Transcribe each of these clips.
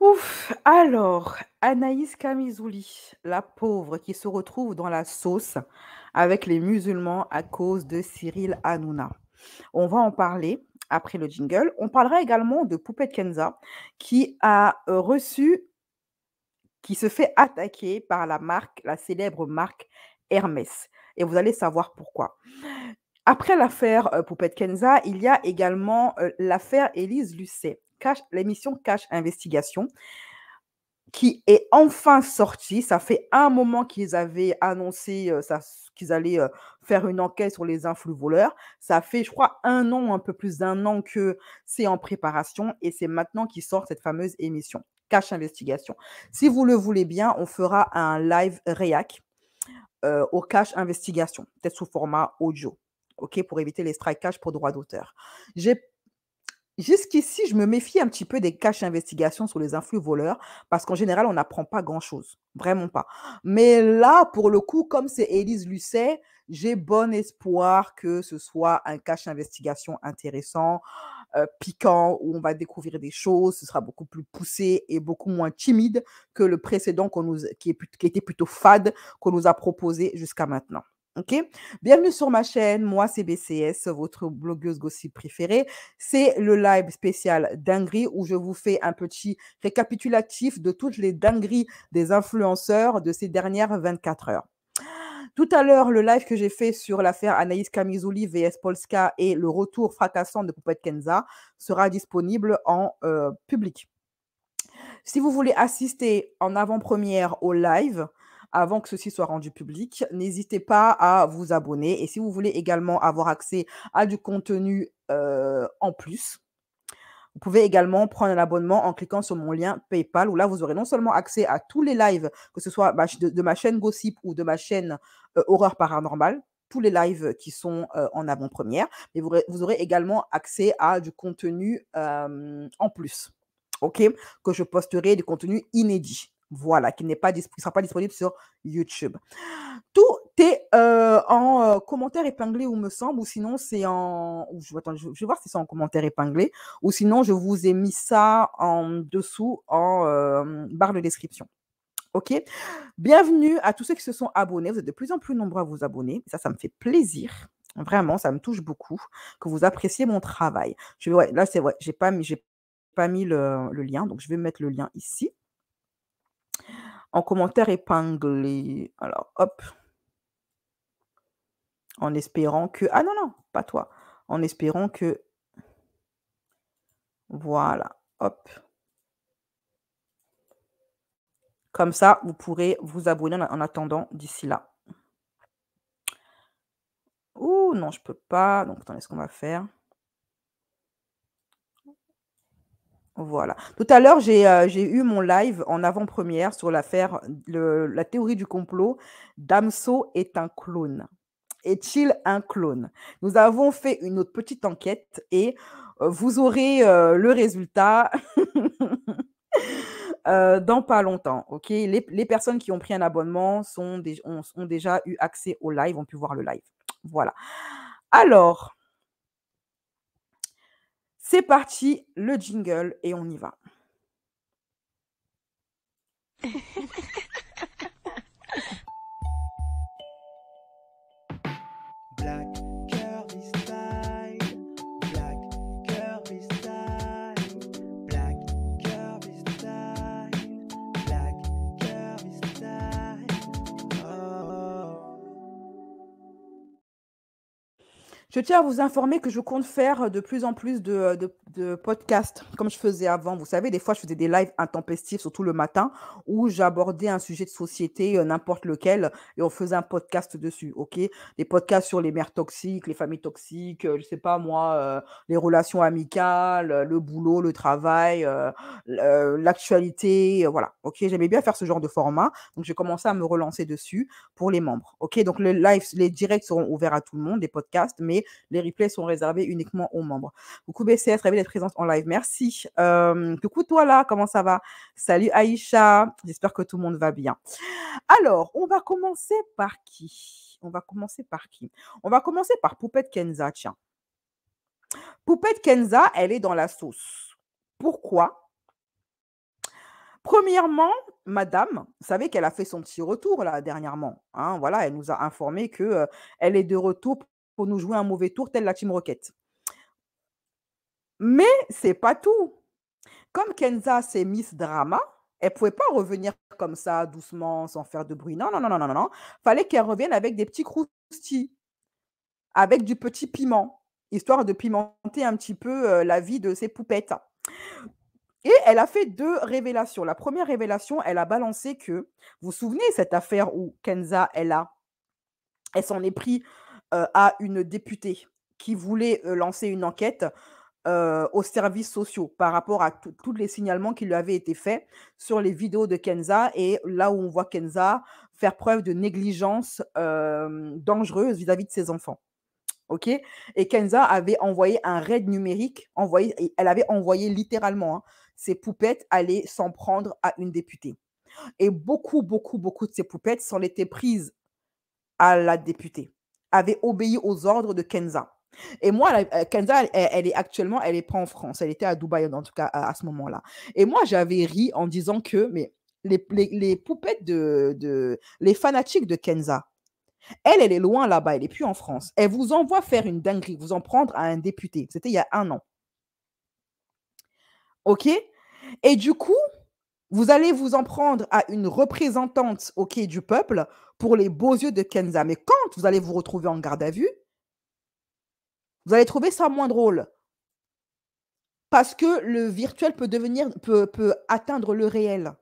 Ouf, alors, Anaïs Kamizouli, la pauvre qui se retrouve dans la sauce avec les musulmans à cause de Cyril Hanouna. On va en parler après le jingle. On parlera également de Poupette Kenza qui a reçu, qui se fait attaquer par la célèbre marque Hermès. Et vous allez savoir pourquoi. Après l'affaire Poupette Kenza, il y a également l'affaire Élise Lucet, l'émission Cash Investigation, qui est enfin sorti. Ça fait un moment qu'ils avaient annoncé qu'ils allaient faire une enquête sur les influx voleurs. Ça fait, je crois, un an, un peu plus d'un an que c'est en préparation et c'est maintenant qu'ils sortent cette fameuse émission, Cache Investigation. Si vous le voulez bien, on fera un live réac au Cache Investigation, peut-être sous format audio, ok, pour éviter les strikeages pour droit d'auteur. J'ai Jusqu'ici, je me méfie un petit peu des caches investigations sur les influx voleurs parce qu'en général, on n'apprend pas grand-chose, vraiment pas. Mais là, pour le coup, comme c'est Élise Lucet, j'ai bon espoir que ce soit un cache investigation intéressant, piquant, où on va découvrir des choses. Ce sera beaucoup plus poussé et beaucoup moins timide que le précédent qui était plutôt fade qu'on nous a proposé jusqu'à maintenant. Ok, bienvenue sur ma chaîne. Moi, c'est BCS, votre blogueuse gossip préférée. C'est le live spécial dinguerie où je vous fais un petit récapitulatif de toutes les dingueries des influenceurs de ces dernières 24 heures. Tout à l'heure, le live que j'ai fait sur l'affaire Anaïs Kamizouli vs Polska et le retour fracassant de Poupette Kenza sera disponible en public. Si vous voulez assister en avant-première au live, avant que ceci soit rendu public, n'hésitez pas à vous abonner. Et si vous voulez également avoir accès à du contenu en plus, vous pouvez également prendre un abonnement en cliquant sur mon lien PayPal, où là, vous aurez non seulement accès à tous les lives, que ce soit de ma chaîne Gossip ou de ma chaîne Horreur Paranormale, tous les lives qui sont en avant-première, mais vous aurez également accès à du contenu en plus, ok, que je posterai, du contenu inédit, voilà, qui ne sera pas disponible sur YouTube. Tout est en commentaire épinglé, ou me semble, ou sinon c'est en... Attends, je vais voir si c'est en commentaire épinglé, ou sinon je vous ai mis ça en dessous en barre de description. Ok, bienvenue à tous ceux qui se sont abonnés. Vous êtes de plus en plus nombreux à vous abonner. Ça me fait plaisir. Vraiment, ça me touche beaucoup que vous appréciez mon travail. Ouais, là, c'est vrai, j'ai pas mis le lien, donc je vais mettre le lien ici. En commentaire épinglé. Alors, hop. En espérant que... Ah non, non, pas toi. En espérant que... Voilà, hop. Comme ça, vous pourrez vous abonner en attendant d'ici là. Ouh, non, je peux pas. Donc, attendez, ce qu'on va faire. Voilà. Tout à l'heure, j'ai eu mon live en avant-première sur l'affaire, la théorie du complot. Damso est un clone. Est-il un clone? Nous avons fait une autre petite enquête et vous aurez le résultat dans pas longtemps. Ok, les personnes qui ont pris un abonnement ont déjà eu accès au live, ont pu voir le live. Voilà. Alors, c'est parti, le jingle et on y va. Black Kirby style, Black Kirby style, Black Kirby style, Black Kirby style. Oh. Je tiens à vous informer que je compte faire de plus en plus de podcasts comme je faisais avant. Vous savez, des fois, je faisais des lives intempestifs, surtout le matin, où j'abordais un sujet de société, n'importe lequel, et on faisait un podcast dessus, ok? Des podcasts sur les mères toxiques, les familles toxiques, je sais pas moi, les relations amicales, le boulot, le travail, l'actualité, voilà, ok? J'aimais bien faire ce genre de format, donc j'ai commencé à me relancer dessus pour les membres, ok? Donc les directs seront ouverts à tout le monde, les podcasts, mais les replays sont réservés uniquement aux membres. Coucou BCS, ravi d'être présente en live. Merci. Coucou toi là, comment ça va? Salut Aïcha, j'espère que tout le monde va bien. Alors, on va commencer par qui? On va commencer par Poupette Kenza, tiens. Poupette Kenza, elle est dans la sauce. Pourquoi? Premièrement, madame, vous savez qu'elle a fait son petit retour là dernièrement, hein, voilà, elle nous a informé que, elle est de retour pour nous jouer un mauvais tour telle la Team Rocket. Mais c'est pas tout. Comme Kenza, c'est Miss Drama, elle pouvait pas revenir comme ça doucement, sans faire de bruit. Non, non, non, non, non, non, non. Fallait qu'elle revienne avec des petits croustilles, avec du petit piment, histoire de pimenter un petit peu, la vie de ses poupettes. Et elle a fait 2 révélations. La première révélation, elle a balancé que vous vous souvenez cette affaire où Kenza, elle s'en est pris, à une députée qui voulait, lancer une enquête, aux services sociaux par rapport à tous les signalements qui lui avaient été faits sur les vidéos de Kenza et là où on voit Kenza faire preuve de négligence, dangereuse vis-à-vis de ses enfants. OK? Et Kenza avait envoyé un raid numérique, elle avait envoyé littéralement, hein, ses poupettes allaient s'en prendre à une députée et beaucoup, beaucoup, beaucoup de ces poupettes s'en étaient prises à la députée, avaient obéi aux ordres de Kenza. Et moi, Kenza, elle est actuellement, elle est pas en France. Elle était à Dubaï, en tout cas, à ce moment-là. Et moi, j'avais ri en disant que, mais les poupettes les fanatiques de Kenza, elle est loin là-bas, elle est plus en France. Elle vous envoie faire une dinguerie, vous en prendre à un député. C'était il y a 1 an. OK? Et du coup, vous allez vous en prendre à une représentante, OK, du peuple pour les beaux yeux de Kenza. Mais quand vous allez vous retrouver en garde à vue, vous allez trouver ça moins drôle. Parce que le virtuel peut atteindre le réel.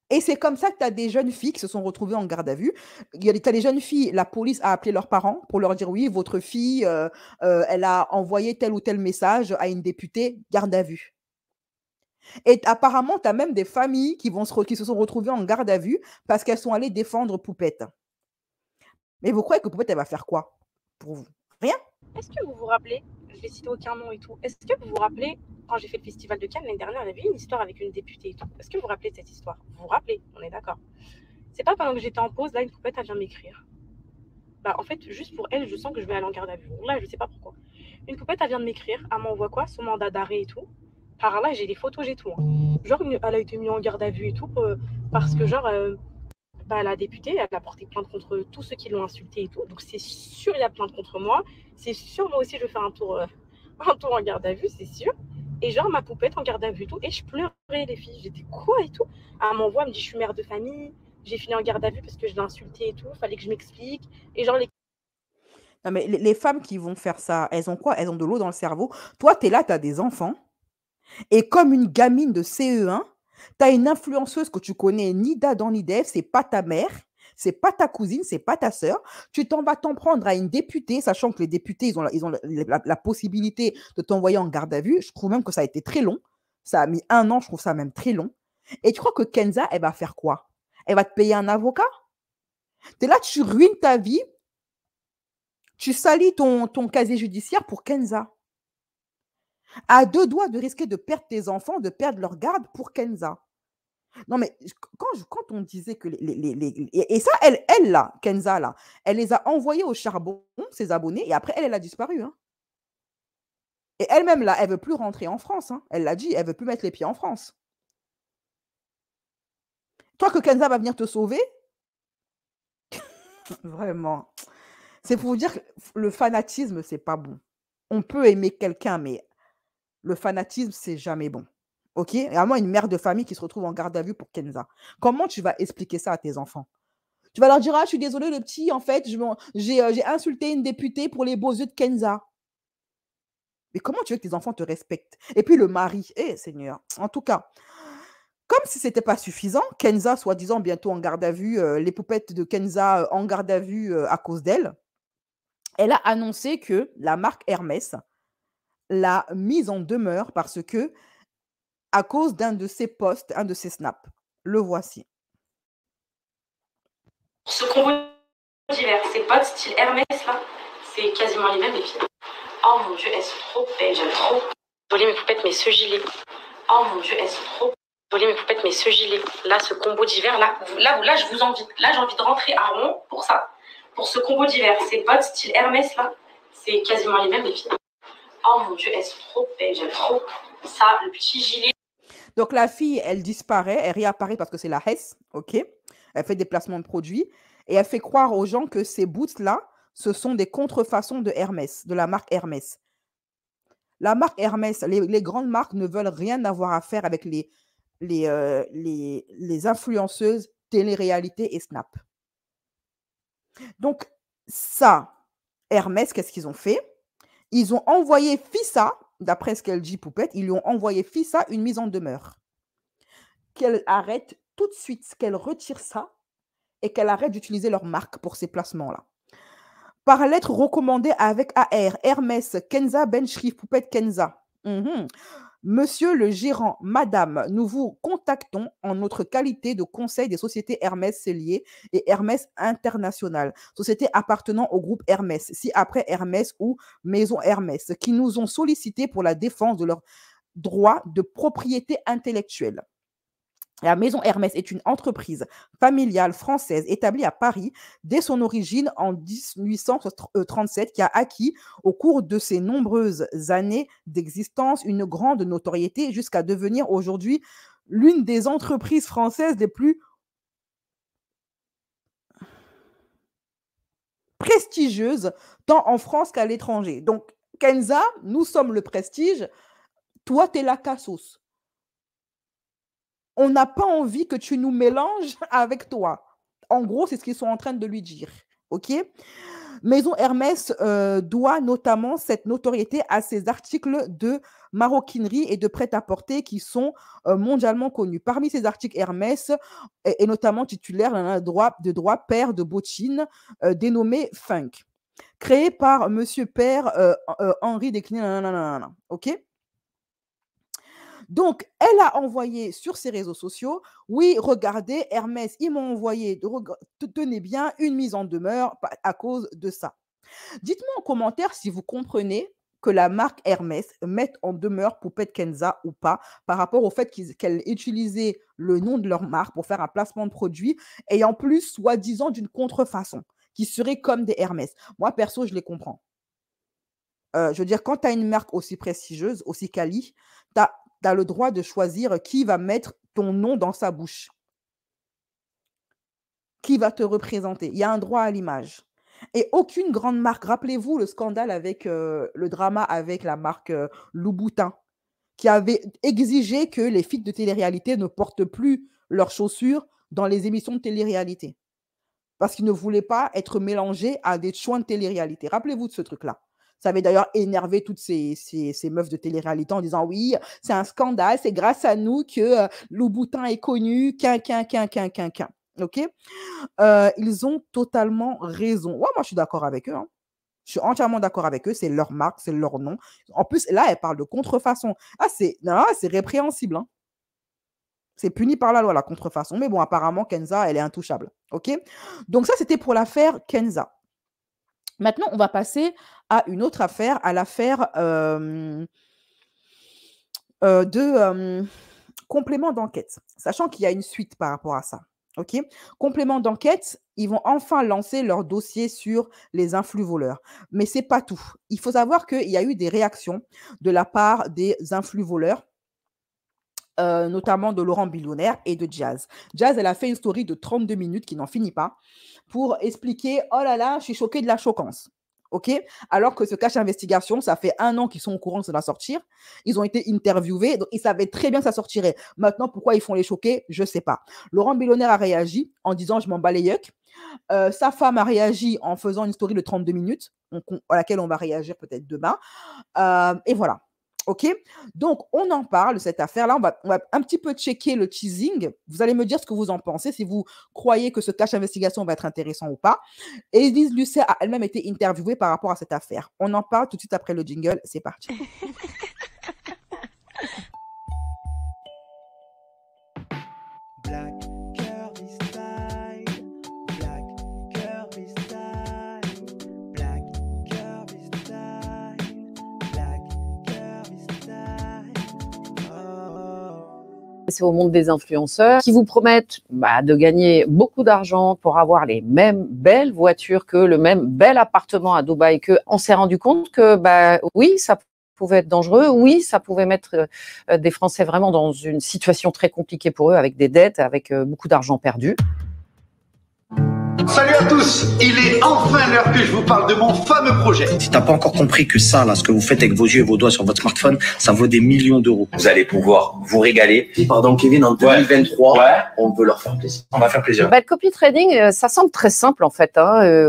Et c'est comme ça que tu as des jeunes filles qui se sont retrouvées en garde à vue. Tu as des jeunes filles, la police a appelé leurs parents pour leur dire: «Oui, votre fille, elle a envoyé tel ou tel message à une députée, garde à vue». Et apparemment, tu as même des familles qui se sont retrouvées en garde à vue parce qu'elles sont allées défendre Poupette. Mais vous croyez que Poupette, elle va faire quoi pour vous? Rien. Est-ce que vous vous rappelez, je vais citer aucun nom et tout, est-ce que vous vous rappelez, quand j'ai fait le festival de Cannes l'année dernière, il y avait une histoire avec une députée et tout. Est-ce que vous vous rappelez de cette histoire? Vous vous rappelez? On est d'accord. C'est pas pendant que j'étais en pause, là, une poupette, elle vient m'écrire. Bah, en fait, juste pour elle, je sens que je vais aller en garde à vue. Là, je sais pas pourquoi. Une poupette, elle vient de m'écrire, elle m'envoie quoi? Son mandat d'arrêt et tout. Par là, j'ai des photos, j'ai tout, hein. Genre, elle a été mise en garde à vue et tout, parce que, genre, bah, la députée, elle a porté plainte contre tous ceux qui l'ont insultée et tout. Donc, c'est sûr, il y a plainte contre moi. C'est sûr, moi aussi, je vais faire un tour en garde à vue, c'est sûr. Et genre, ma poupette en garde à vue et tout. Et je pleurais, les filles. J'étais quoi et tout. Elle m'envoie, elle me dit: je suis mère de famille. J'ai fini en garde à vue parce que je l'ai insultée et tout. Fallait que je m'explique. Et genre, Non, mais les femmes qui vont faire ça, elles ont quoi? Elles ont de l'eau dans le cerveau. Toi, tu es là, tu as des enfants et comme une gamine de CE1, tu as une influenceuse que tu connais ni d'Adam ni d'Ève, c'est pas ta mère, c'est pas ta cousine, c'est pas ta sœur. Tu vas t'en prendre à une députée, sachant que les députés, ils ont la possibilité de t'envoyer en garde à vue. Je trouve même que ça a été très long. Ça a mis 1 an, je trouve ça même très long. Et tu crois que Kenza, elle va faire quoi? Elle va te payer un avocat? Tu es là, tu ruines ta vie, tu salis ton casier judiciaire pour Kenza. À 2 doigts de risquer de perdre tes enfants, de perdre leur garde pour Kenza. Non, mais quand on disait que et ça, elle là, Kenza là, elle les a envoyés au charbon, ses abonnés, et après elle a disparu, hein. Et elle-même là, elle veut plus rentrer en France, hein. Elle l'a dit, elle veut plus mettre les pieds en France. Toi que Kenza va venir te sauver? Vraiment. C'est pour vous dire que le fanatisme, c'est pas bon. On peut aimer quelqu'un, mais le fanatisme, c'est jamais bon. OK? Et à moi, une mère de famille qui se retrouve en garde à vue pour Kenza. Comment tu vas expliquer ça à tes enfants? Tu vas leur dire: «Ah, je suis désolée le petit, en fait, j'ai insulté une députée pour les beaux yeux de Kenza». Mais comment tu veux que tes enfants te respectent? Et puis le mari, eh Seigneur! En tout cas, comme si c'était pas suffisant, Kenza soi-disant bientôt en garde à vue, les poupettes de Kenza, en garde à vue, à cause d'elle. Elle a annoncé que la marque Hermès l'a mise en demeure parce que à cause d'un de ses posts, un de ses snaps. Le voici. ce combo divers, ces bottes style Hermès là, c'est quasiment les mêmes, les filles. Oh mon dieu, elles sont trop belles, j'aime trop. Désolée mes poupettes, mais ce gilet. Oh mon dieu, elles sont trop. Désolée mes poupettes, mais ce gilet. Là, ce combo d'hiver, là, je vous envie. Là, j'ai envie de rentrer à Rouen pour ça. Pour ce combo d'hiver, ces bottes style Hermès là, c'est quasiment les mêmes, les filles. Oh mon dieu, elles sont trop belles, j'aime trop. Ça, le petit gilet. Donc, la fille, elle disparaît, elle réapparaît parce que c'est la Hess, ok? Elle fait des placements de produits et elle fait croire aux gens que ces boots-là, ce sont des contrefaçons de Hermès, de la marque Hermès. La marque Hermès, les grandes marques ne veulent rien avoir à faire avec les influenceuses télé-réalité et Snap. Donc, ça, Hermès, qu'est-ce qu'ils ont fait? Ils ont envoyé Fissa, d'après ce qu'elle dit Poupette, ils lui ont envoyé Fissa une mise en demeure. Qu'elle arrête tout de suite, qu'elle retire ça et qu'elle arrête d'utiliser leur marque pour ces placements-là. Par lettre recommandée avec AR, Hermès, Kenza Benchrif, Poupette Kenza. Monsieur le gérant, madame, nous vous contactons en notre qualité de conseil des sociétés Hermès Cellier et Hermès International, sociétés appartenant au groupe Hermès, ci-après Hermès ou Maison Hermès, qui nous ont sollicité pour la défense de leurs droits de propriété intellectuelle. La Maison Hermès est une entreprise familiale française établie à Paris dès son origine en 1837 qui a acquis au cours de ses nombreuses années d'existence une grande notoriété jusqu'à devenir aujourd'hui l'une des entreprises françaises les plus prestigieuses tant en France qu'à l'étranger. Donc, Kenza, nous sommes le prestige, toi, t'es la cassos. On n'a pas envie que tu nous mélanges avec toi. En gros, c'est ce qu'ils sont en train de lui dire. OK? Maison Hermès doit notamment cette notoriété à ses articles de maroquinerie et de prêt-à-porter qui sont mondialement connus. Parmi ces articles, Hermès est notamment titulaire d'un droit paire de bottines dénommé Funk, créé par Monsieur Père Henri Décliné. OK? Donc, elle a envoyé sur ses réseaux sociaux, oui, regardez, Hermès, ils m'ont envoyé, tenez bien, une mise en demeure à cause de ça. Dites-moi en commentaire si vous comprenez que la marque Hermès mette en demeure Poupette Kenza ou pas par rapport au fait qu'elle utilisait le nom de leur marque pour faire un placement de produit et en plus, soi-disant, d'une contrefaçon qui serait comme des Hermès. Moi, perso, je les comprends. Je veux dire, quand tu as une marque aussi prestigieuse, aussi quali, tu as le droit de choisir qui va mettre ton nom dans sa bouche. Qui va te représenter. Il y a un droit à l'image. Et aucune grande marque, rappelez-vous le scandale avec le drama avec la marque Louboutin, qui avait exigé que les filles de télé-réalité ne portent plus leurs chaussures dans les émissions de télé-réalité. Parce qu'ils ne voulaient pas être mélangés à des chouins de télé-réalité. Rappelez-vous de ce truc-là. Ça avait d'ailleurs énervé toutes ces meufs de télé-réalité en disant oui, c'est un scandale, c'est grâce à nous que Louboutin est connu, OK? Ils ont totalement raison. Ouais, moi, je suis d'accord avec eux. Hein. Je suis entièrement d'accord avec eux. C'est leur marque, c'est leur nom. En plus, là, elle parle de contrefaçon. Ah, c'est répréhensible. Hein. C'est puni par la loi, la contrefaçon. Mais bon, apparemment, Kenza, elle est intouchable. OK? Donc, ça, c'était pour l'affaire Kenza. Maintenant, on va passer à une autre affaire, à l'affaire de complément d'enquête, sachant qu'il y a une suite par rapport à ça. OK? Complément d'enquête, ils vont enfin lancer leur dossier sur les influx voleurs. Mais ce n'est pas tout. Il faut savoir qu'il y a eu des réactions de la part des influx voleurs, notamment de Laurent Billionnaire et de Jazz. Jazz, elle a fait une story de 32 minutes qui n'en finit pas pour expliquer « Oh là là, je suis choquée de la choquance ». OK? Alors que ce cache investigation, ça fait 1 an qu'ils sont au courant que ça va sortir. Ils ont été interviewés, donc ils savaient très bien que ça sortirait. Maintenant, pourquoi ils font les choquer? Je ne sais pas. Laurent Billionnaire a réagi en disant « Je m'en bats les yucks ». Sa femme a réagi en faisant une story de 32 minutes, à laquelle on va réagir peut-être demain. Et voilà. OK? Donc, on en parle, cette affaire-là. On va un petit peu checker le teasing. Vous allez me dire ce que vous en pensez, si vous croyez que ce cache investigation va être intéressant ou pas. Et Élise Lucet a elle-même été interviewée par rapport à cette affaire. On en parle tout de suite après le jingle. C'est parti. Black Kirby style, Black Kirby style, Black Kirby style, Black Kirby style. Oh. C'est au monde des influenceurs qui vous promettent de gagner beaucoup d'argent pour avoir les mêmes belles voitures que le même bel appartement à Dubaï, que on s'est rendu compte que oui, ça pouvait être dangereux. Oui, ça pouvait mettre des Français vraiment dans une situation très compliquée pour eux, avec des dettes, avec beaucoup d'argent perdu. Salut à tous, il est enfin l'heure que je vous parle de mon fameux projet. Si t'as pas encore compris que ça, là, ce que vous faites avec vos yeux et vos doigts sur votre smartphone, ça vaut des millions d'euros. Vous allez pouvoir vous régaler. Et pardon Kevin, en 2023, on veut leur faire plaisir. On va faire plaisir. Le copy trading, ça semble très simple en fait.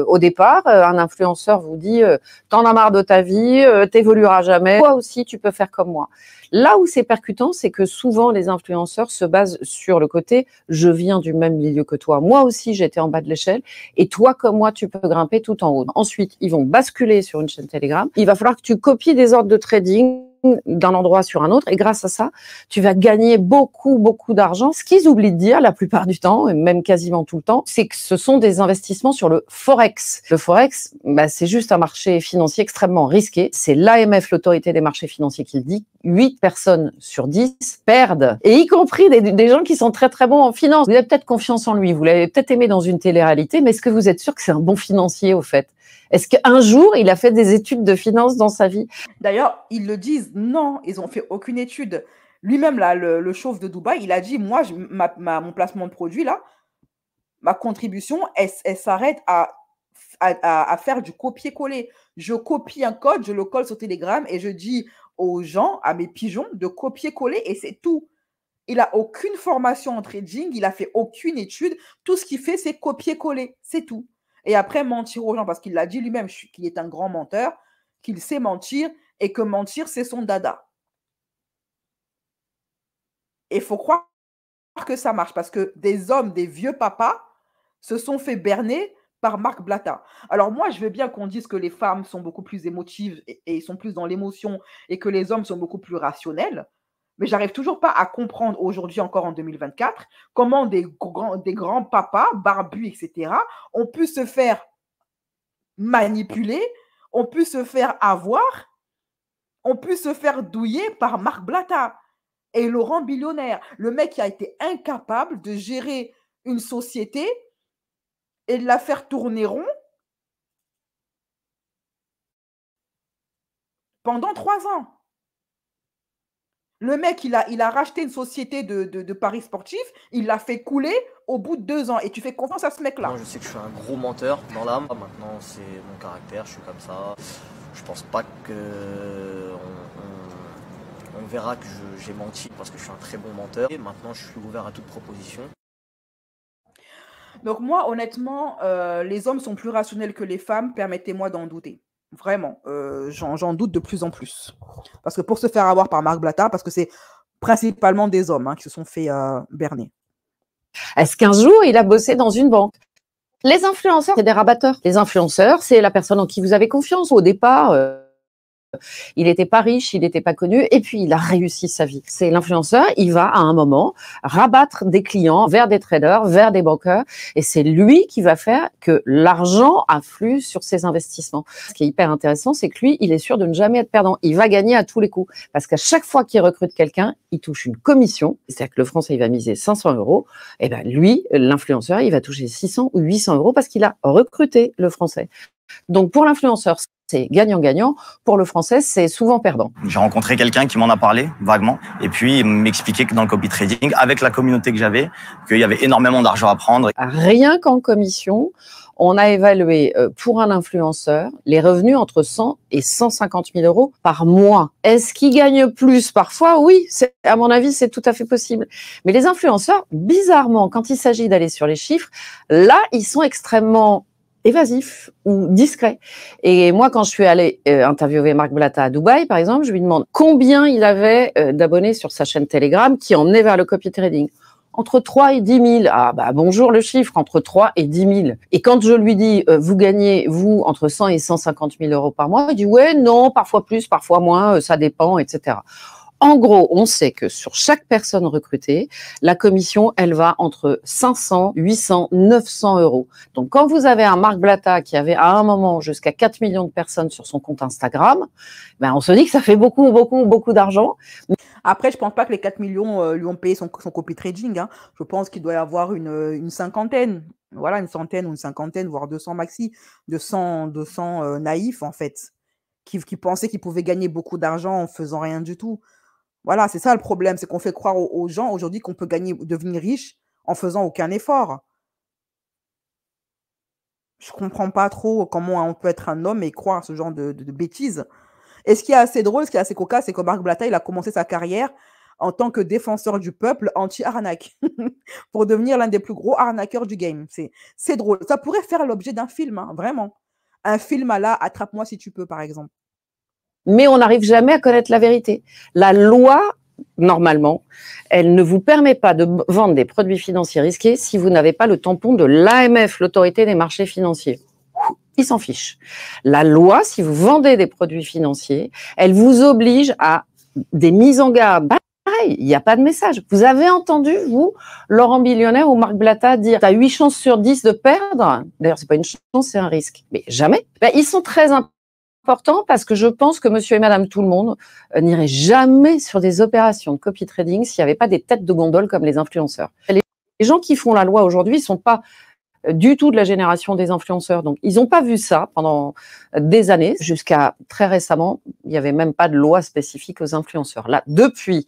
Au départ, un influenceur vous dit t'en as marre de ta vie, t'évolueras jamais. Toi aussi, tu peux faire comme moi. Là où c'est percutant, c'est que souvent les influenceurs se basent sur le côté je viens du même milieu que toi. Moi aussi, j'étais en bas de l'échelle et toi comme moi, tu peux grimper tout en haut. Ensuite, ils vont basculer sur une chaîne Telegram. Il va falloir que tu copies des ordres de trading d'un endroit sur un autre et grâce à ça, tu vas gagner beaucoup d'argent. Ce qu'ils oublient de dire la plupart du temps, et même quasiment tout le temps, c'est que ce sont des investissements sur le Forex. Le Forex, c'est juste un marché financier extrêmement risqué. C'est l'AMF, l'autorité des marchés financiers, qui le dit. 8 personnes sur 10 perdent, et y compris des gens qui sont très bons en finance. Vous avez peut-être confiance en lui, vous l'avez peut-être aimé dans une télé-réalité, mais est-ce que vous êtes sûr que c'est un bon financier au fait? Est-ce qu'un jour, il a fait des études de finance dans sa vie? D'ailleurs, ils le disent, non, ils n'ont fait aucune étude. Lui-même, là, le chauve de Dubaï, il a dit, moi, mon placement de produit, là, ma contribution, elle s'arrête à faire du copier-coller. Je copie un code, je le colle sur Telegram et je dis aux gens, à mes pigeons, de copier-coller et c'est tout. Il n'a aucune formation en trading, il n'a fait aucune étude. Tout ce qu'il fait, c'est copier-coller, c'est tout. Et après, mentir aux gens, parce qu'il l'a dit lui-même qu'il est un grand menteur, qu'il sait mentir et que mentir, c'est son dada. Et il faut croire que ça marche parce que des hommes, des vieux papas, se sont fait berner par Marc Blatta. Alors moi, je veux bien qu'on dise que les femmes sont beaucoup plus émotives et sont plus dans l'émotion et que les hommes sont beaucoup plus rationnels. Mais j'arrive toujours pas à comprendre aujourd'hui, encore en 2024, comment des grands papas, barbus, etc., ont pu se faire manipuler, ont pu se faire avoir, ont pu se faire douiller par Marc Blatta et Laurent Billionnaire. Le mec qui a été incapable de gérer une société et de la faire tourner rond pendant 3 ans. Le mec, il a racheté une société de paris sportifs, il l'a fait couler au bout de 2 ans. Et tu fais confiance à ce mec-là. Moi, je sais que je suis un gros menteur dans l'âme. Maintenant, c'est mon caractère, je suis comme ça. Je pense pas que on verra que j'ai menti parce que je suis un très bon menteur. Et maintenant, je suis ouvert à toute proposition. Donc moi, honnêtement, les hommes sont plus rationnels que les femmes, permettez-moi d'en douter. Vraiment, j'en doute de plus en plus. Parce que pour se faire avoir par Marc Blatta, parce que c'est principalement des hommes qui se sont fait berner. Est-ce qu'un jour, il a bossé dans une banque? Les influenceurs, c'est des rabatteurs. Les influenceurs, c'est la personne en qui vous avez confiance. Au départ, il n'était pas riche, il n'était pas connu, et puis il a réussi sa vie. C'est l'influenceur, il va à un moment rabattre des clients vers des traders, vers des brokers, et c'est lui qui va faire que l'argent afflue sur ses investissements. Ce qui est hyper intéressant, c'est que lui, il est sûr de ne jamais être perdant. Il va gagner à tous les coups, parce qu'à chaque fois qu'il recrute quelqu'un, il touche une commission. C'est-à-dire que le Français, il va miser 500 €, et ben lui, l'influenceur, il va toucher 600 ou 800 € parce qu'il a recruté le Français. Donc pour l'influenceur, c'est gagnant-gagnant. Pour le Français, c'est souvent perdant. J'ai rencontré quelqu'un qui m'en a parlé vaguement et puis il m'expliquait que dans le copy trading, avec la communauté que j'avais, qu'il y avait énormément d'argent à prendre. Rien qu'en commission, on a évalué pour un influenceur les revenus entre 100 et 150 000 € par mois. Est-ce qu'il gagne plus parfois? Oui, à mon avis, c'est tout à fait possible. Mais les influenceurs, bizarrement, quand il s'agit d'aller sur les chiffres, là, ils sont extrêmement évasif ou discret. Et moi, quand je suis allée interviewer Marc Blatta à Dubaï, par exemple, je lui demande combien il avait d'abonnés sur sa chaîne Telegram qui emmenait vers le copy trading. Entre 3 et 10 000. Ah bah bonjour le chiffre, entre 3 et 10 000. Et quand je lui dis, vous gagnez, vous, entre 100 et 150 000 € par mois, il dit, ouais, non, parfois plus, parfois moins, ça dépend, etc. En gros, on sait que sur chaque personne recrutée, la commission, elle va entre 500, 800, 900 €. Donc, quand vous avez un Marc Blatta qui avait à un moment jusqu'à 4 millions de personnes sur son compte Instagram, on se dit que ça fait beaucoup d'argent. Après, je ne pense pas que les 4 millions lui ont payé son copy trading. Je pense qu'il doit y avoir une cinquantaine. Voilà, une centaine ou une cinquantaine, voire 200 maxi, 200 naïfs en fait. qui pensaient qu'ils pouvaient gagner beaucoup d'argent en faisant rien du tout. Voilà, c'est ça le problème, c'est qu'on fait croire aux gens aujourd'hui qu'on peut devenir riche en faisant aucun effort. Je comprends pas trop comment on peut être un homme et croire à ce genre de bêtises. Et ce qui est assez drôle, ce qui est assez cocasse, c'est que Marc Blatta, il a commencé sa carrière en tant que défenseur du peuple anti-arnaque pour devenir l'un des plus gros arnaqueurs du game. C'est drôle. Ça pourrait faire l'objet d'un film, hein, vraiment. Un film à la Attrape-moi si tu peux, par exemple. Mais on n'arrive jamais à connaître la vérité. La loi, normalement, elle ne vous permet pas de vendre des produits financiers risqués si vous n'avez pas le tampon de l'AMF, l'autorité des marchés financiers. Ils s'en fichent. La loi, si vous vendez des produits financiers, elle vous oblige à des mises en garde. Pareil, il n'y a pas de message. Vous avez entendu, vous, Laurent Billionnaire ou Marc Blatta dire « tu as 8 chances sur 10 de perdre ». D'ailleurs, c'est pas une chance, c'est un risque. Mais jamais. Ils sont très importants parce que je pense que monsieur et madame tout le monde n'iraient jamais sur des opérations de copy trading s'il n'y avait pas des têtes de gondole comme les influenceurs. Les gens qui font la loi aujourd'hui ne sont pas du tout de la génération des influenceurs. Donc, ils n'ont pas vu ça pendant des années. Jusqu'à très récemment, il n'y avait même pas de loi spécifique aux influenceurs. Là, depuis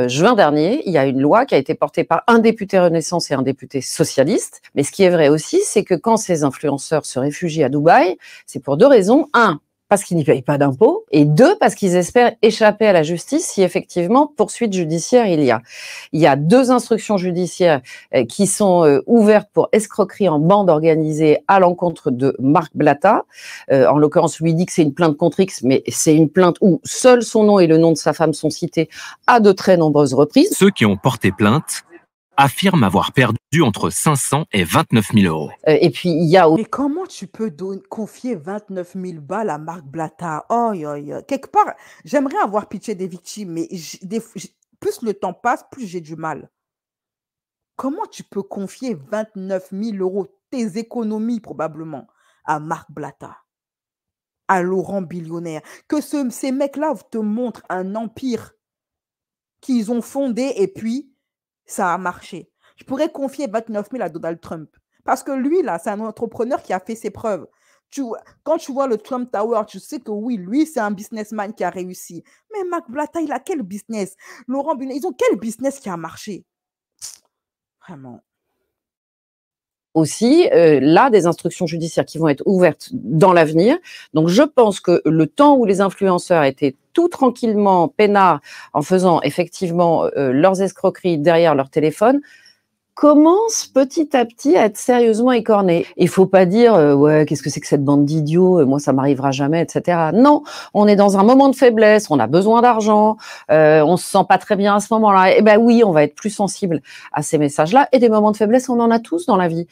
juin dernier, il y a une loi qui a été portée par un député Renaissance et un député socialiste. Mais ce qui est vrai aussi, c'est que quand ces influenceurs se réfugient à Dubaï, c'est pour deux raisons. Un, parce qu'ils n'y payent pas d'impôts, et deux, parce qu'ils espèrent échapper à la justice si effectivement poursuite judiciaire il y a. Il y a 2 instructions judiciaires qui sont ouvertes pour escroquerie en bande organisée à l'encontre de Marc Blatta. En l'occurrence, lui dit que c'est une plainte contre X, mais c'est une plainte où seul son nom et le nom de sa femme sont cités à de très nombreuses reprises. Ceux qui ont porté plainte affirme avoir perdu entre 500 et 29 000 euros. Et puis, il y a... Mais comment tu peux confier 29 000 balles à Marc Blatta? Oh, quelque part, j'aimerais avoir pitié des victimes, mais plus le temps passe, plus j'ai du mal. Comment tu peux confier 29 000 euros, tes économies probablement, à Marc Blatta, à Laurent Billionnaire? Que ces mecs-là te montrent un empire qu'ils ont fondé et puis ça a marché. Je pourrais confier 29 000 à Donald Trump. Parce que lui, là, c'est un entrepreneur qui a fait ses preuves. Quand tu vois le Trump Tower, tu sais que oui, lui, c'est un businessman qui a réussi. Mais Marc Blatta, il a quel business? Laurent Billionnaire, ils ont quel business qui a marché? Vraiment. Aussi, là, des instructions judiciaires qui vont être ouvertes dans l'avenir. Donc, je pense que le temps où les influenceurs étaient tout tranquillement peinards en faisant effectivement leurs escroqueries derrière leur téléphone, commence petit à petit à être sérieusement écorné. Il faut pas dire ouais, qu'est-ce que c'est que cette bande d'idiots, moi ça m'arrivera jamais, etc. Non, on est dans un moment de faiblesse, on a besoin d'argent, on se sent pas très bien à ce moment-là. Eh ben oui, on va être plus sensible à ces messages-là. Et des moments de faiblesse, on en a tous dans la vie.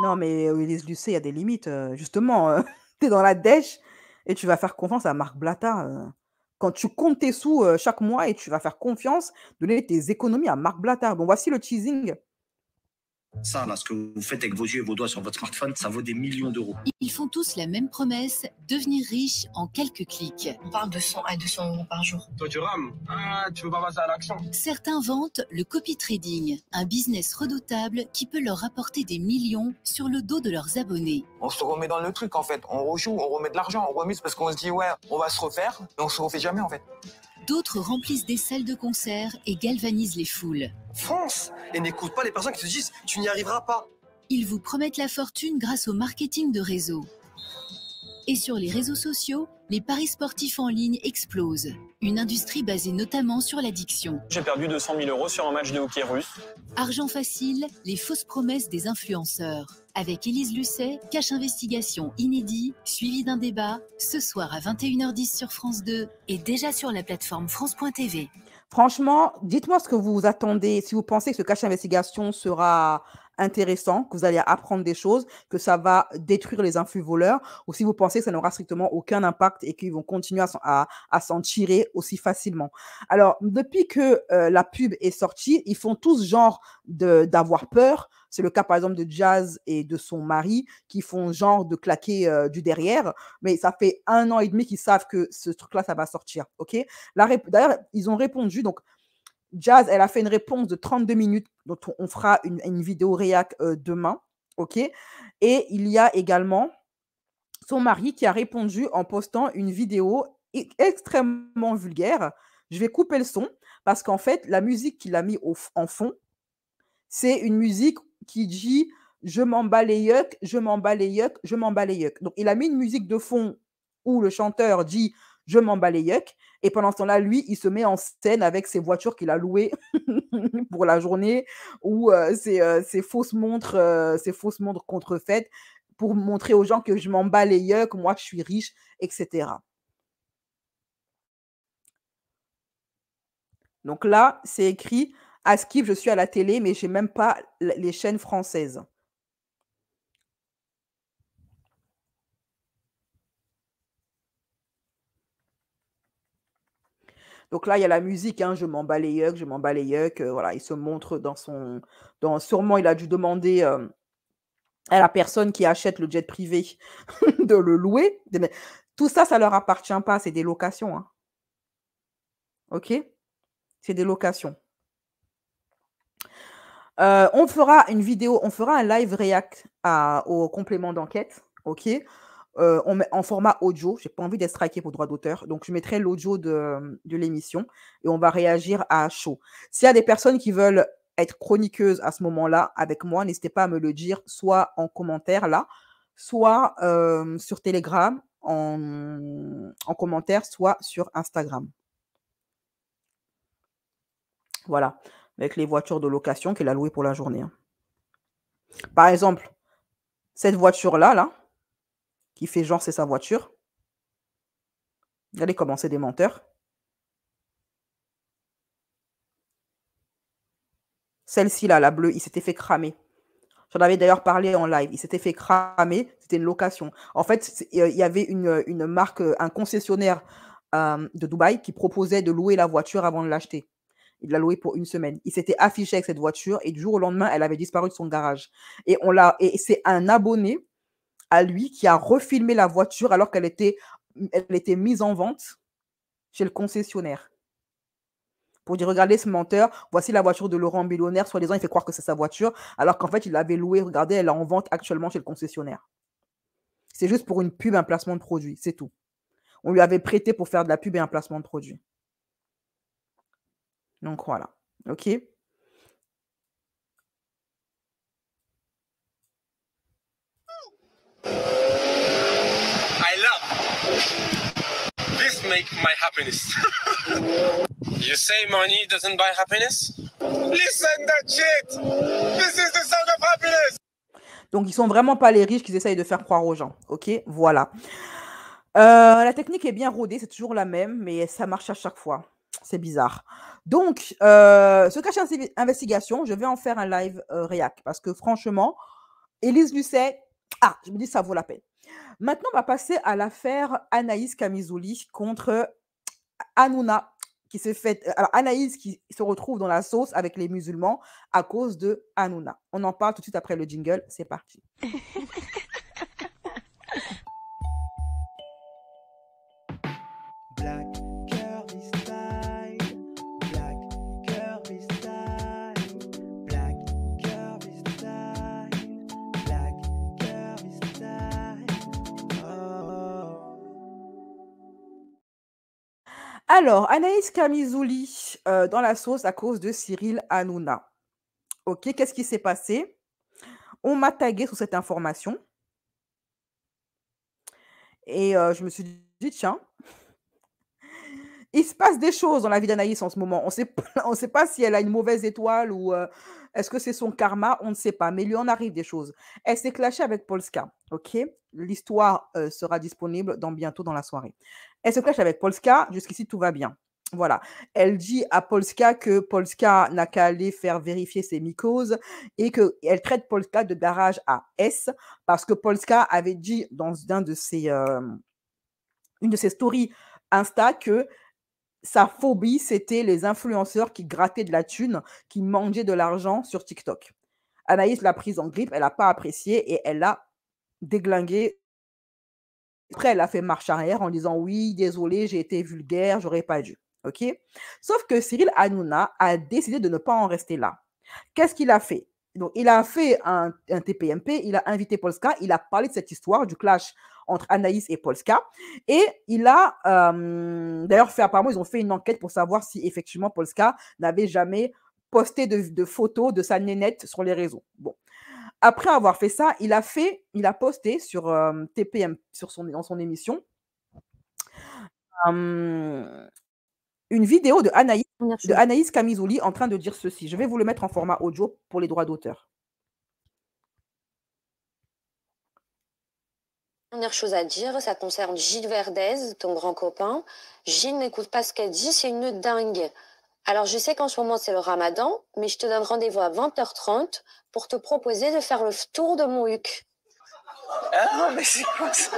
Non, mais Élise Lucet, il y a des limites. Justement, tu es dans la dèche et tu vas faire confiance à Marc Blatta. Quand tu comptes tes sous chaque mois et tu vas faire confiance, donner tes économies à Marc Blatta. Bon, voici le teasing. Ça, là, ce que vous faites avec vos yeux et vos doigts sur votre smartphone, ça vaut des millions d'euros. Ils font tous la même promesse, devenir riche en quelques clics. On parle de 100 à 200 euros par jour. Toi, tu rames. Ah, tu veux pas passer à l'action. Certains vantent le copy trading, un business redoutable qui peut leur rapporter des millions sur le dos de leurs abonnés. On se remet dans le truc, en fait. On rejoue, on remet de l'argent, on remise parce qu'on se dit, ouais, on va se refaire, mais on se refait jamais, en fait. D'autres remplissent des salles de concert et galvanisent les foules. Fonce et n'écoute pas les personnes qui te disent tu n'y arriveras pas. Ils vous promettent la fortune grâce au marketing de réseau. Et sur les réseaux sociaux, les paris sportifs en ligne explosent. Une industrie basée notamment sur l'addiction. J'ai perdu 200 000 euros sur un match de hockey russe. Argent facile, les fausses promesses des influenceurs. Avec Élise Lucet, Cache Investigation inédit, suivi d'un débat, ce soir à 21h10 sur France 2 et déjà sur la plateforme France.tv. Franchement, dites-moi ce que vous attendez, si vous pensez que ce Cache Investigation sera intéressant, que vous allez apprendre des choses, que ça va détruire les influx voleurs, ou si vous pensez que ça n'aura strictement aucun impact et qu'ils vont continuer à s'en tirer aussi facilement. Alors, depuis que la pub est sortie, ils font tous genre d'avoir peur. C'est le cas, par exemple, de Jazz et de son mari qui font genre de claquer du derrière. Mais ça fait 1 an et demi qu'ils savent que ce truc-là, ça va sortir. OK? D'ailleurs, ils ont répondu. Donc, Jazz, elle a fait une réponse de 32 minutes. Donc, on fera une vidéo réac demain. OK? Et il y a également son mari qui a répondu en postant une vidéo extrêmement vulgaire. Je vais couper le son parce qu'en fait, la musique qu'il a mis en fond, c'est une musique qui dit « Je m'en bats les yucks, je m'en bats les yucks, je m'en bats les yucks ». Donc, il a mis une musique de fond où le chanteur dit « Je m'en bats les yucks ». Et pendant ce temps-là, lui, il se met en scène avec ses voitures qu'il a louées pour la journée ou ses fausses montres contrefaites pour montrer aux gens que je m'en bats les yucks, moi, je suis riche, etc. Donc là, c'est écrit « À Skip, je suis à la télé, mais je n'ai même pas les chaînes françaises ». Donc là, il y a la musique, hein, je m'en bats les yucks, je m'en bats les yucks. Voilà, il se montre dans son... sûrement, il a dû demander à la personne qui achète le jet privé de le louer. Tout ça, ça ne leur appartient pas, c'est des locations. Hein. OK? C'est des locations. On fera une vidéo, on fera un live react au complément d'enquête. OK? En format audio. Je n'ai pas envie d'être striké pour droit d'auteur. Donc, je mettrai l'audio de l'émission et on va réagir à chaud. S'il y a des personnes qui veulent être chroniqueuses à ce moment-là avec moi, n'hésitez pas à me le dire, soit en commentaire là, soit sur Telegram en commentaire, soit sur Instagram. Voilà, avec les voitures de location qu'il a louées pour la journée. Hein. Par exemple, cette voiture-là, là, qui fait genre c'est sa voiture. Regardez comment c'est des menteurs. Celle-ci, là, la bleue, il s'était fait cramer. J'en avais d'ailleurs parlé en live. Il s'était fait cramer. C'était une location. En fait, il y avait une marque, un concessionnaire de Dubaï qui proposait de louer la voiture avant de l'acheter. Il l'a louée pour 1 semaine. Il s'était affiché avec cette voiture et du jour au lendemain, elle avait disparu de son garage. Et c'est un abonné à lui qui a refilmé la voiture alors qu'elle était mise en vente chez le concessionnaire. Pour dire, regardez ce menteur, voici la voiture de Laurent Millionnaire, soi-disant, il fait croire que c'est sa voiture, alors qu'en fait, il l'avait louée, regardez, elle est en vente actuellement chez le concessionnaire. C'est juste pour une pub, un placement de produit, c'est tout. On lui avait prêté pour faire de la pub et un placement de produit. Donc voilà, OK? I love this make my happiness. You say money doesn't buy happiness? Listen that shit. This is the sound of happiness. Donc ils sont vraiment pas les riches qu'ils essayent de faire croire aux gens. OK? Voilà. La technique est bien rodée, c'est toujours la même, mais ça marche à chaque fois. C'est bizarre. Donc, ce cachet investigation, je vais en faire un live réac parce que franchement, Élise Lucet, je me dis ça vaut la peine. Maintenant, on va passer à l'affaire Anaïs Kamizouli contre Hanouna qui s'est fait. Alors, Anaïs qui se retrouve dans la sauce avec les musulmans à cause de Hanouna. On en parle tout de suite après le jingle. C'est parti. Black Kirby style, Black Kirby style, Black Kirby style, Black Kirby style. Oh. Alors, Anaïs Kamizouli dans la sauce à cause de Cyril Hanouna. Ok, qu'est-ce qui s'est passé? On m'a tagué sur cette information. Et je me suis dit, tiens, il se passe des choses dans la vie d'Anaïs en ce moment. On ne sait pas si elle a une mauvaise étoile ou est-ce que c'est son karma, on ne sait pas. Mais il lui en arrive des choses. Elle s'est clashée avec Polska. Ok, l'histoire sera disponible bientôt dans la soirée. Elle se clash avec Polska. Jusqu'ici, tout va bien. Voilà. Elle dit à Polska que Polska n'a qu'à aller faire vérifier ses mycoses et qu'elle traite Polska de garage à S parce que Polska avait dit dans une de ses stories Insta que sa phobie, c'était les influenceurs qui grattaient de la thune, qui mangeaient de l'argent sur TikTok. Anaïs l'a prise en grippe, elle n'a pas apprécié et elle l'a déglinguée. Après, elle a fait marche arrière en disant « Oui, désolé, j'ai été vulgaire, j'aurais pas dû. » Ok? Sauf que Cyril Hanouna a décidé de ne pas en rester là. Qu'est-ce qu'il a fait? Donc, il a fait un TPMP, il a invité Polska, il a parlé de cette histoire du clash entre Anaïs et Polska. Et il a d'ailleurs apparemment, ils ont fait une enquête pour savoir si effectivement Polska n'avait jamais posté de photos de sa nénette sur les réseaux. Bon. Après avoir fait ça, il a posté sur TPM, dans son émission, une vidéo de Anaïs Kamizouli en train de dire ceci. Je vais vous le mettre en format audio pour les droits d'auteur. Dernière chose à dire, ça concerne Gilles Verdez, ton grand copain. Gilles n'écoute pas ce qu'elle dit, c'est une dingue. Alors je sais qu'en ce moment c'est le ramadan, mais je te donne rendez-vous à 20h30 pour te proposer de faire le tour de mon huc. Ah, mais c'est quoi ça?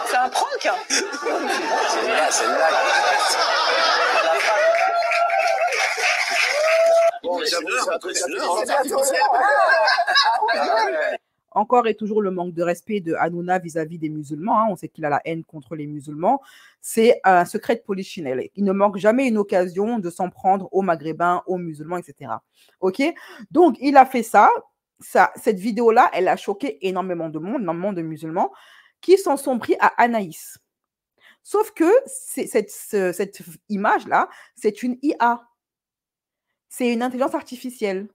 C'est un prank, hein? C'est une blague. Bon, Encore et toujours le manque de respect de Hanouna vis-à-vis des musulmans. Hein. On sait qu'il a la haine contre les musulmans. C'est un secret de polichinelle. Il ne manque jamais une occasion de s'en prendre aux maghrébins, aux musulmans, etc. OK? Donc, il a fait ça. Cette vidéo-là, elle a choqué énormément de monde, énormément de musulmans qui s'en sont pris à Anaïs. Sauf que cette image-là, c'est une IA. C'est une intelligence artificielle.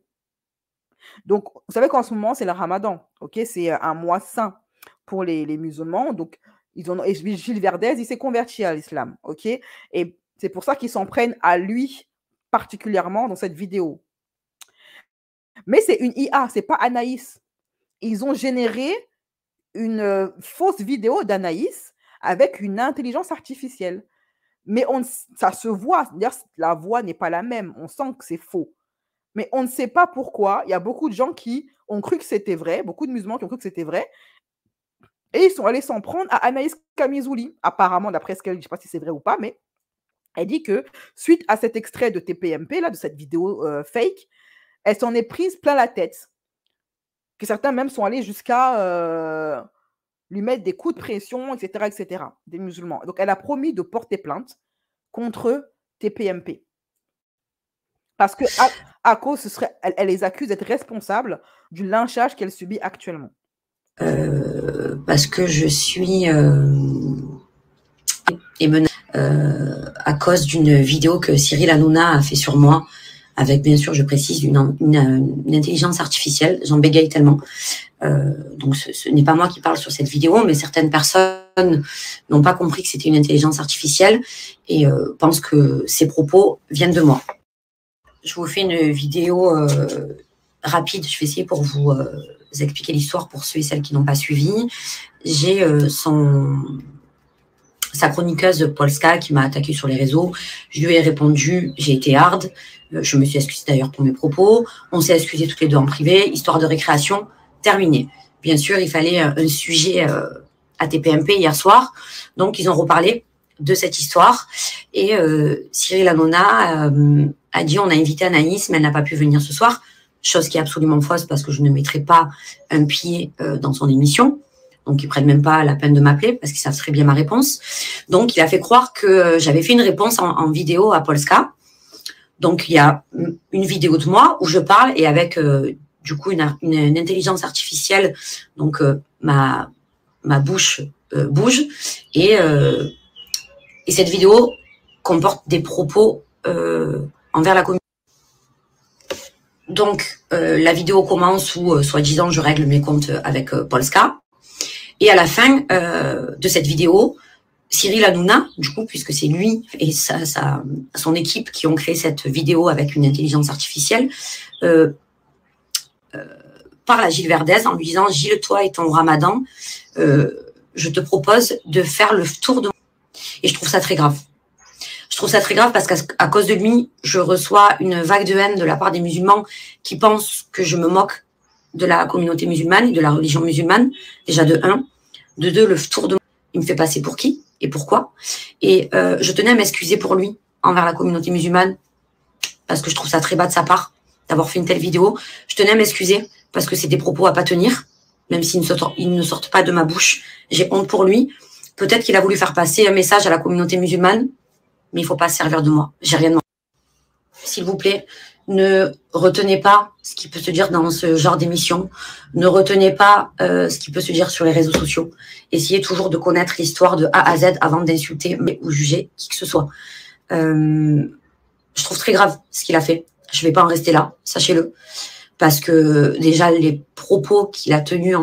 Donc, vous savez qu'en ce moment, c'est le ramadan. OK? C'est un mois saint pour les musulmans. Donc, et Gilles Verdez, il s'est converti à l'islam. OK? Et c'est pour ça qu'ils s'en prennent à lui particulièrement dans cette vidéo. Mais c'est une IA, c'est pas Anaïs. Ils ont généré une fausse vidéo d'Anaïs avec une intelligence artificielle. Mais ça se voit, c'est-à-dire la voix n'est pas la même. On sent que c'est faux. Mais on ne sait pas pourquoi. Il y a beaucoup de gens qui ont cru que c'était vrai, beaucoup de musulmans qui ont cru que c'était vrai. Et ils sont allés s'en prendre à Anaïs Kamizouli. Apparemment, d'après ce qu'elle dit, je ne sais pas si c'est vrai ou pas, mais elle dit que suite à cet extrait de TPMP, là, de cette vidéo fake, elle s'en est prise plein la tête. Que certains même sont allés jusqu'à lui mettre des coups de pression, etc., des musulmans. Donc, elle a promis de porter plainte contre TPMP. Parce que à cause, elle les accuse d'être responsables du lynchage qu'elle subit actuellement. Parce que je suis à cause d'une vidéo que Cyril Hanouna a fait sur moi, avec bien sûr, je précise, une intelligence artificielle. J'en bégaye tellement. Donc ce n'est pas moi qui parle sur cette vidéo, mais certaines personnes n'ont pas compris que c'était une intelligence artificielle et pensent que ces propos viennent de moi. Je vous fais une vidéo rapide, je vais essayer pour vous expliquer l'histoire pour ceux et celles qui n'ont pas suivi. J'ai sa chroniqueuse Polska qui m'a attaqué sur les réseaux. Je lui ai répondu, j'ai été hard. Je me suis excusée d'ailleurs pour mes propos. On s'est excusés toutes les deux en privé. Histoire de récréation, terminée. Bien sûr, il fallait un sujet à TPMP hier soir. Donc, ils ont reparlé de cette histoire. Et Cyril Hanouna a dit, on a invité Anaïs, mais elle n'a pas pu venir ce soir. Chose qui est absolument fausse parce que je ne mettrai pas un pied dans son émission. Donc, ils ne prennent même pas la peine de m'appeler parce qu'ils savent très bien ma réponse. Donc, il a fait croire que j'avais fait une réponse en vidéo à Polska. Donc, il y a une vidéo de moi où je parle et avec, du coup, une intelligence artificielle. Donc, ma bouche bouge. Et cette vidéo comporte des propos envers la communauté. Donc, la vidéo commence où, soi-disant, je règle mes comptes avec Polska. Et à la fin de cette vidéo, Cyril Hanouna, du coup, puisque c'est lui et son équipe qui ont créé cette vidéo avec une intelligence artificielle, parle à Gilles Verdez en lui disant « Gilles, toi et ton ramadan, je te propose de faire le tour de... » Et je trouve ça très grave. Je trouve ça très grave parce qu'à cause de lui, je reçois une vague de haine de la part des musulmans qui pensent que je me moque de la communauté musulmane et de la religion musulmane, déjà de 1. De 2, le tour de... Il me fait passer pour qui et pourquoi. Et je tenais à m'excuser pour lui envers la communauté musulmane parce que je trouve ça très bas de sa part d'avoir fait une telle vidéo. Je tenais à m'excuser parce que c'est des propos à pas tenir, même s'ils ne sortent pas de ma bouche. J'ai honte pour lui. Peut-être qu'il a voulu faire passer un message à la communauté musulmane, mais il ne faut pas se servir de moi. J'ai rien demandé. S'il vous plaît, Ne retenez pas ce qui peut se dire dans ce genre d'émission. Ne retenez pas ce qui peut se dire sur les réseaux sociaux. Essayez toujours de connaître l'histoire de A à Z avant d'insulter ou juger qui que ce soit. Je trouve très grave ce qu'il a fait. Je vais pas en rester là, sachez-le. Parce que déjà, les propos qu'il a tenus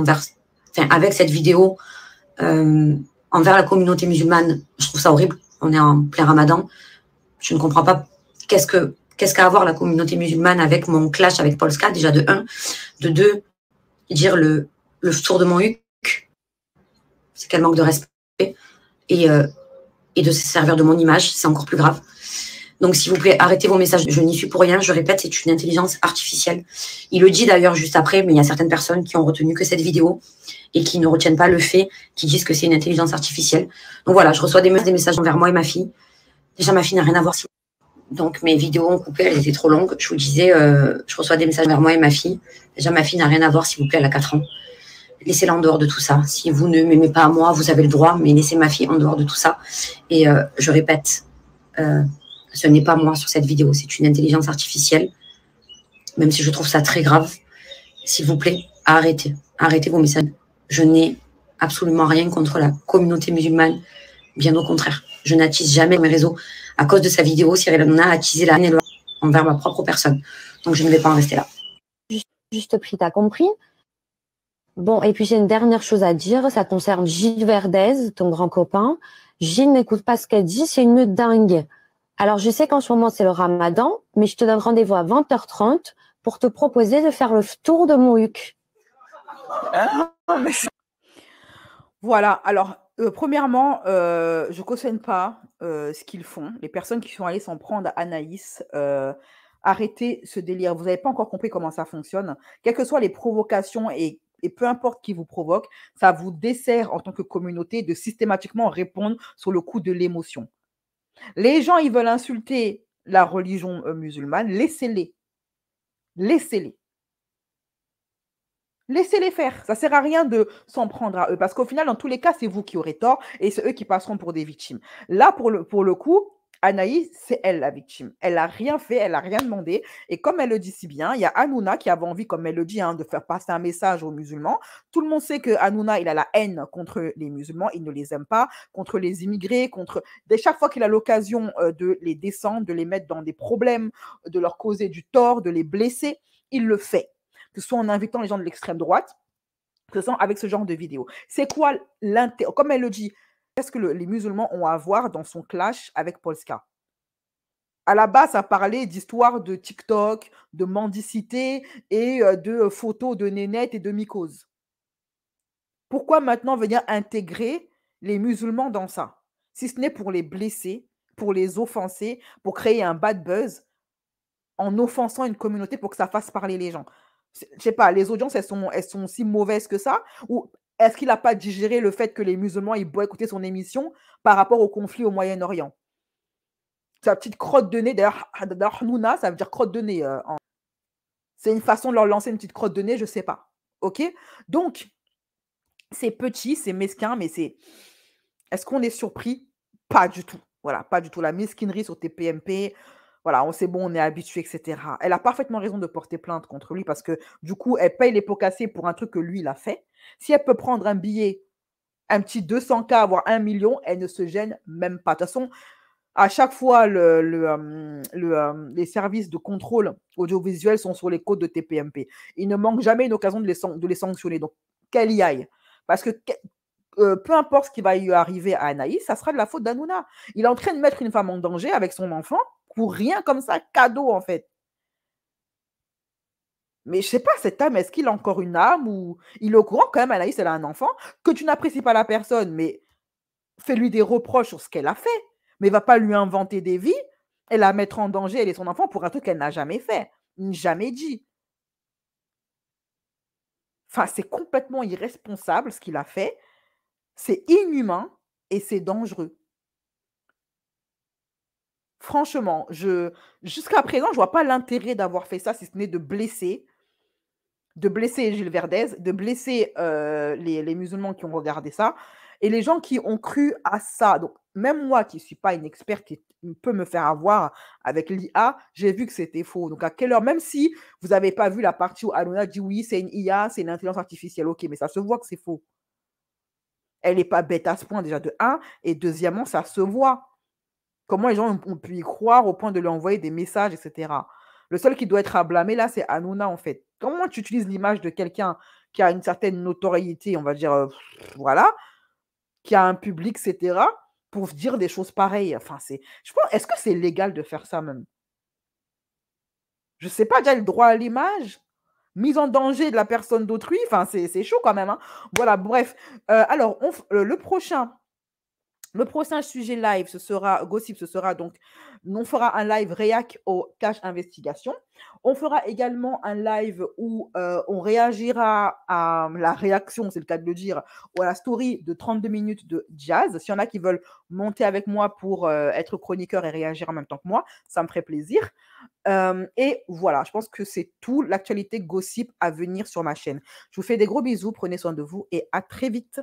avec cette vidéo envers la communauté musulmane, je trouve ça horrible. On est en plein ramadan. Je ne comprends pas qu'est-ce qu'a à voir la communauté musulmane avec mon clash avec Polska, déjà de 1. De 2, dire le tour de mon huc, c'est quel manque de respect. Et de se servir de mon image, c'est encore plus grave. Donc, s'il vous plaît, arrêtez vos messages. Je n'y suis pour rien. Je répète, c'est une intelligence artificielle. Il le dit d'ailleurs juste après, mais il y a certaines personnes qui ont retenu que cette vidéo et qui ne retiennent pas le fait, qui disent que c'est une intelligence artificielle. Donc voilà, je reçois des messages envers moi et ma fille. Déjà, ma fille n'a rien à voir. Donc, mes vidéos ont coupé, elles étaient trop longues. Je vous disais, je reçois des messages envers moi et ma fille. Déjà, ma fille n'a rien à voir, s'il vous plaît, elle a 4 ans. Laissez-la en dehors de tout ça. Si vous ne m'aimez pas à moi, vous avez le droit, mais laissez ma fille en dehors de tout ça. Et je répète, ce n'est pas moi sur cette vidéo, c'est une intelligence artificielle. Même si je trouve ça très grave, s'il vous plaît, arrêtez. Arrêtez vos messages. Je n'ai absolument rien contre la communauté musulmane. Bien au contraire. Je n'attise jamais mes réseaux. À cause de sa vidéo, Cyril Hanouna a attisé la haine et le envers ma propre personne. Donc je ne vais pas en rester là. Juste pris, t'as compris? Bon, et puis j'ai une dernière chose à dire. Ça concerne Gilles Verdez, ton grand copain. Gilles n'écoute pas ce qu'elle dit, c'est une dingue. Alors, je sais qu'en ce moment, c'est le ramadan, mais je te donne rendez-vous à 20h30 pour te proposer de faire le tour de mon huc. Voilà, alors, premièrement, je cautionne pas ce qu'ils font. Les personnes qui sont allées s'en prendre à Anaïs, arrêtez ce délire. Vous n'avez pas encore compris comment ça fonctionne. Quelles que soient les provocations et peu importe qui vous provoque, ça vous dessert en tant que communauté de systématiquement répondre sur le coup de l'émotion. Les gens, ils veulent insulter la religion musulmane, laissez-les. Laissez-les. Laissez-les faire. Ça ne sert à rien de s'en prendre à eux. Parce qu'au final, dans tous les cas, c'est vous qui aurez tort et c'est eux qui passeront pour des victimes. Là, pour le coup, Anaïs, c'est elle la victime. Elle n'a rien fait, elle n'a rien demandé. Et comme elle le dit si bien, il y a Hanouna qui avait envie, comme elle le dit, de faire passer un message aux musulmans. Tout le monde sait que Hanouna, il a la haine contre les musulmans, il ne les aime pas, contre les immigrés, dès chaque fois qu'il a l'occasion de les descendre, de les mettre dans des problèmes, de leur causer du tort, de les blesser, il le fait. Que ce soit en invitant les gens de l'extrême droite, que ce soit avec ce genre de vidéos. C'est quoi l'intérêt? Comme elle le dit, qu'est-ce que les musulmans ont à voir dans son clash avec Polska? À la base, ça parlait d'histoire de TikTok, de mendicité et de photos de nénettes et de mycoses. Pourquoi maintenant venir intégrer les musulmans dans ça? Si ce n'est pour les blesser, pour les offenser, pour créer un bad buzz en offensant une communauté pour que ça fasse parler les gens. Je ne sais pas, les audiences, elles sont si mauvaises que ça? Ou est-ce qu'il n'a pas digéré le fait que les musulmans, ils boycottaient son émission par rapport au conflit au Moyen-Orient? Sa petite crotte de nez, d'ailleurs, Hanouna, ça veut dire crotte de nez. C'est une façon de leur lancer une petite crotte de nez, je ne sais pas. OK? Donc, c'est petit, c'est mesquin, mais c'est... Est-ce qu'on est surpris? Pas du tout. Voilà, pas du tout. La mesquinerie sur TPMP, voilà, c'est bon, on est habitué, etc. Elle a parfaitement raison de porter plainte contre lui parce que, du coup, elle paye les pots cassés pour un truc que lui, il a fait. Si elle peut prendre un billet, un petit 200K, voire 1 million, elle ne se gêne même pas. De toute façon, à chaque fois, les services de contrôle audiovisuel sont sur les côtes de TPMP. Il ne manque jamais une occasion de les sanctionner. Donc, qu'elle y aille. Parce que peu importe ce qui va lui arriver à Anaïs, ça sera de la faute d'Hanouna. Il est en train de mettre une femme en danger avec son enfant pour rien comme ça, cadeau en fait. Mais je sais pas, cet homme, est-ce qu'il a encore une âme ou il est au courant quand même, Anaïs, elle a un enfant, que tu n'apprécies pas la personne, mais fais-lui des reproches sur ce qu'elle a fait, mais va pas lui inventer des vies et la mettre en danger, elle et son enfant, pour un truc qu'elle n'a jamais fait, jamais dit. Enfin, c'est complètement irresponsable ce qu'il a fait. C'est inhumain et c'est dangereux. Franchement, jusqu'à présent, je ne vois pas l'intérêt d'avoir fait ça, si ce n'est de blesser Gilles Verdez, de blesser les musulmans qui ont regardé ça et les gens qui ont cru à ça. Donc, même moi qui ne suis pas une experte peut me faire avoir avec l'IA, j'ai vu que c'était faux. Donc, à quelle heure, même si vous n'avez pas vu la partie où Hanouna dit oui, c'est une IA, c'est une intelligence artificielle, ok, mais ça se voit que c'est faux. Elle n'est pas bête à ce point, déjà, de un, et deuxièmement, ça se voit. Comment les gens ont pu y croire au point de lui envoyer des messages, etc. Le seul qui doit être à blâmer, là, c'est Hanouna, en fait. Comment tu utilises l'image de quelqu'un qui a une certaine notoriété, on va dire, voilà, qui a un public, etc., pour dire des choses pareilles. Enfin, je pense, est-ce que c'est légal de faire ça même? Je sais pas, déjà le droit à l'image, mise en danger de la personne d'autrui, enfin, c'est chaud quand même, hein. Voilà, bref. Alors, le prochain sujet live, ce sera Gossip, ce sera donc, on fera un live réac au Cash Investigation. On fera également un live où on réagira à la réaction, c'est le cas de le dire, ou à la story de 32 minutes de Jazz. S'il y en a qui veulent monter avec moi pour être chroniqueur et réagir en même temps que moi, ça me ferait plaisir. Et voilà, je pense que c'est tout l'actualité Gossip à venir sur ma chaîne. Je vous fais des gros bisous, prenez soin de vous et à très vite.